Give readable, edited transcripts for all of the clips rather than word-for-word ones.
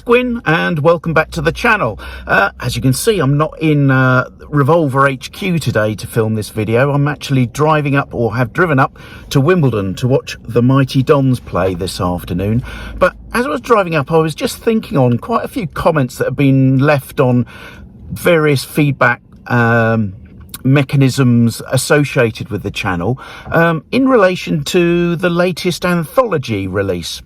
Gwyn, and welcome back to the channel. As you can see, I'm not in Revolver HQ today to film this video. I'm actually driving up, or have driven up, to Wimbledon to watch the Mighty Dons play this afternoon. But as I was driving up, I was just thinking on quite a few comments that have been left on various feedback mechanisms associated with the channel in relation to the latest Anthology release.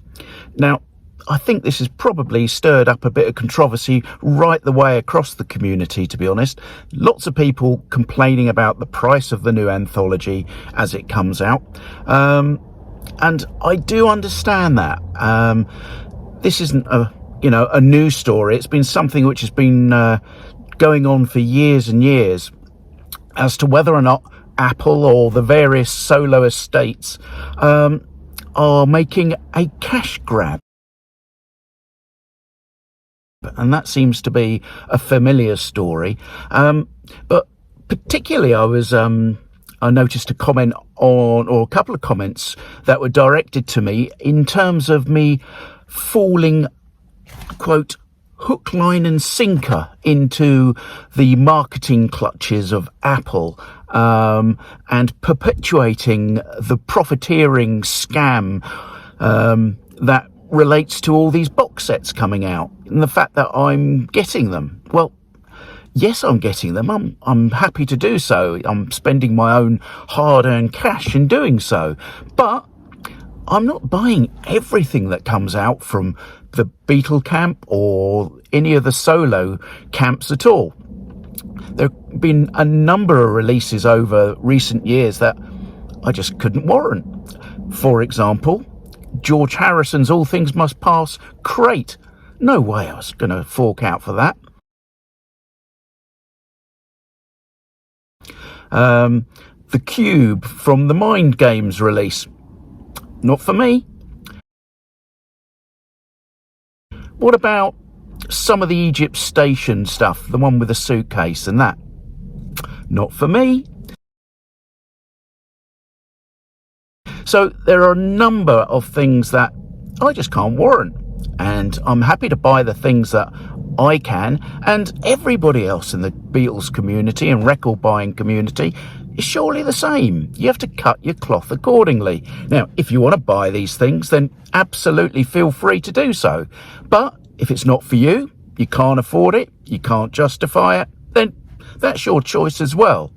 Now, I think this has probably stirred up a bit of controversy right the way across the community, to be honest. Lots of people complaining about the price of the new Anthology as it comes out. And I do understand that. This isn't a new story. It's been something which has been going on for years and years as to whether or not Apple or the various solo estates are making a cash grab. And that seems to be a familiar story. But particularly I noticed a comment on, or a couple of comments that were directed to me in terms of me falling, quote, hook, line and sinker into the marketing clutches of Apple and perpetuating the profiteering scam that relates to all these box sets coming out, and the fact that I'm getting them. Well, yes, I'm getting them. I'm happy to do so. I'm spending my own hard-earned cash in doing so. But I'm not buying everything that comes out from the Beatle camp or any of the solo camps at all. There have been a number of releases over recent years that I just couldn't warrant. For example, George Harrison's All Things Must Pass crate. No way I was going to fork out for that. The Cube from the Mind Games release. Not for me. What about some of the Egypt Station stuff? The one with the suitcase and that. Not for me. So there are a number of things that I just can't warrant, and I'm happy to buy the things that I can, and everybody else in the Beatles community and record buying community is surely the same. You have to cut your cloth accordingly. Now, if you want to buy these things, then absolutely feel free to do so. But if it's not for you, you can't afford it, you can't justify it, then that's your choice as well.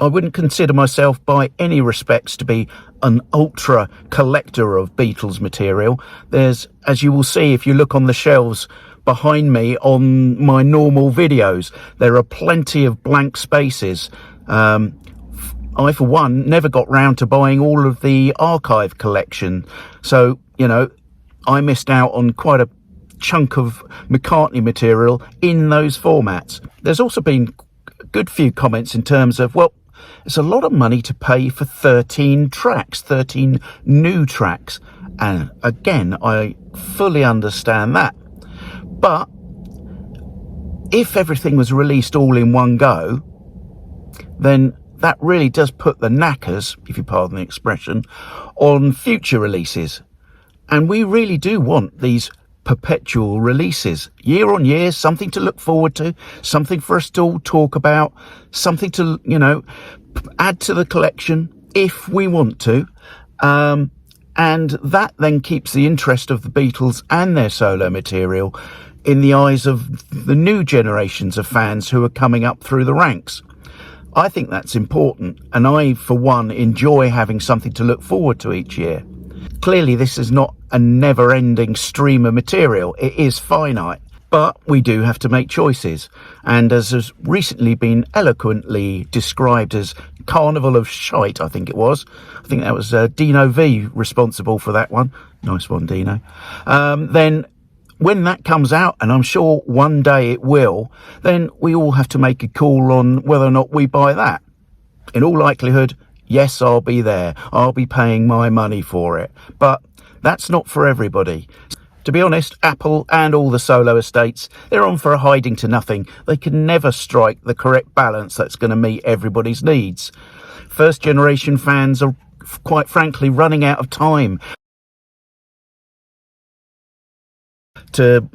I wouldn't consider myself by any respects to be an ultra collector of Beatles material. There's, as you will see if you look on the shelves behind me on my normal videos, there are plenty of blank spaces. I, for one, never got round to buying all of the archive collection. So, I missed out on quite a chunk of McCartney material in those formats. There's also been a good few comments in terms of, well, it's a lot of money to pay for 13 tracks, 13 new tracks. And again, I fully understand that. But if everything was released all in one go, then that really does put the knackers, if you pardon the expression, on future releases. And we really do want these perpetual releases, year on year, something to look forward to, something for us to all talk about, something to, add to the collection if we want to. And that then keeps the interest of the Beatles and their solo material in the eyes of the new generations of fans who are coming up through the ranks. I think that's important, and I, for one, enjoy having something to look forward to each year. Clearly, this is not a never-ending stream of material. It is finite, but we do have to make choices. And as has recently been eloquently described as Carnival of Shite, I think it was. I think that was Dino V responsible for that one. Nice one, Dino. Then when that comes out, and I'm sure one day it will, then we all have to make a call on whether or not we buy that. In all likelihood, yes, I'll be there. I'll be paying my money for it. But that's not for everybody. To be honest, Apple and all the solo estates, they're on for a hiding to nothing. They can never strike the correct balance that's going to meet everybody's needs. First generation fans are, quite frankly, running out of time. to,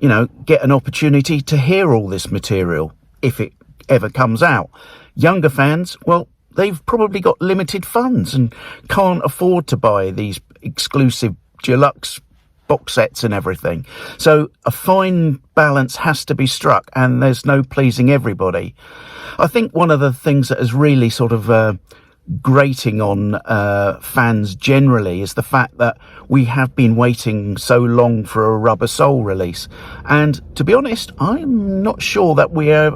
get an opportunity to hear all this material if it ever comes out. Younger fans, well, they've probably got limited funds and can't afford to buy these exclusive deluxe box sets and everything. So a fine balance has to be struck, and there's no pleasing everybody. I think one of the things that has really sort of grating on fans generally is the fact that we have been waiting so long for a Rubber Soul release, and to be honest, I'm not sure that we are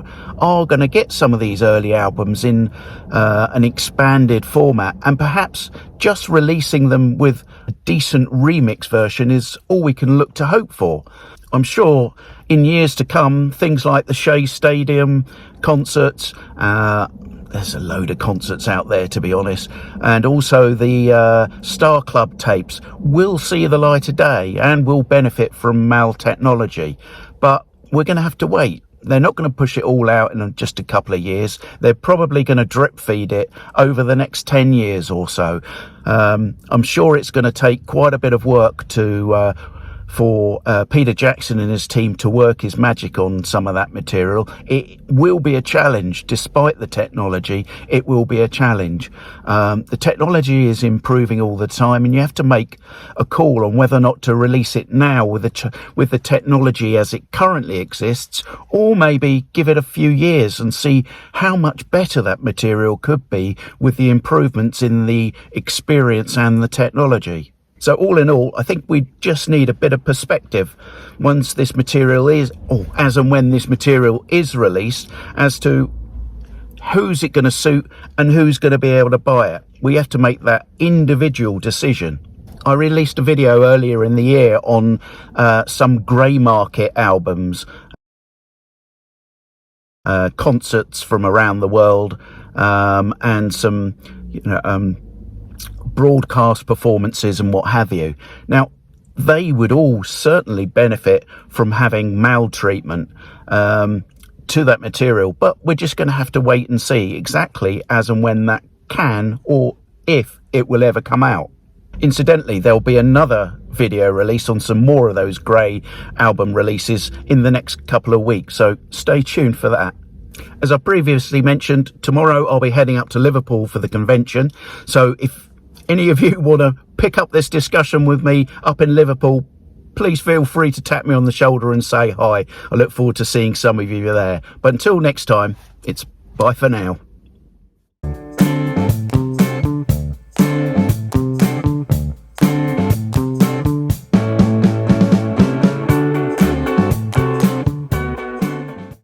going to get some of these early albums in an expanded format, and perhaps just releasing them with a decent remix version is all we can look to hope for. I'm sure in years to come, things like the Shea Stadium concerts, there's a load of concerts out there, to be honest, and also the Star Club tapes will see the light of day and will benefit from Mal technology. But we're going to have to wait. They're not going to push it all out in just a couple of years. They're probably going to drip feed it over the next 10 years or so. I'm sure it's going to take quite a bit of work for Peter Jackson and his team to work his magic on some of that material. It will be a challenge. Despite the technology, it will be a challenge. The technology is improving all the time, and you have to make a call on whether or not to release it now with the technology as it currently exists, or maybe give it a few years and see how much better that material could be with the improvements in the experience and the technology. So all in all, I think we just need a bit of perspective once this material is, or as and when this material is released, as to who's it going to suit and who's going to be able to buy it. We have to make that individual decision. I released a video earlier in the year on some grey market albums, concerts from around the world, and some, broadcast performances and what have you. Now, they would all certainly benefit from having maltreatment to that material, but we're just going to have to wait and see exactly as and when that can, or if it will ever come out. Incidentally, there'll be another video release on some more of those grey album releases in the next couple of weeks, so stay tuned for that. As I previously mentioned, tomorrow I'll be heading up to Liverpool for the convention, so if any of you want to pick up this discussion with me up in Liverpool, please feel free to tap me on the shoulder and say hi. I look forward to seeing some of you there. But until next time, it's bye for now.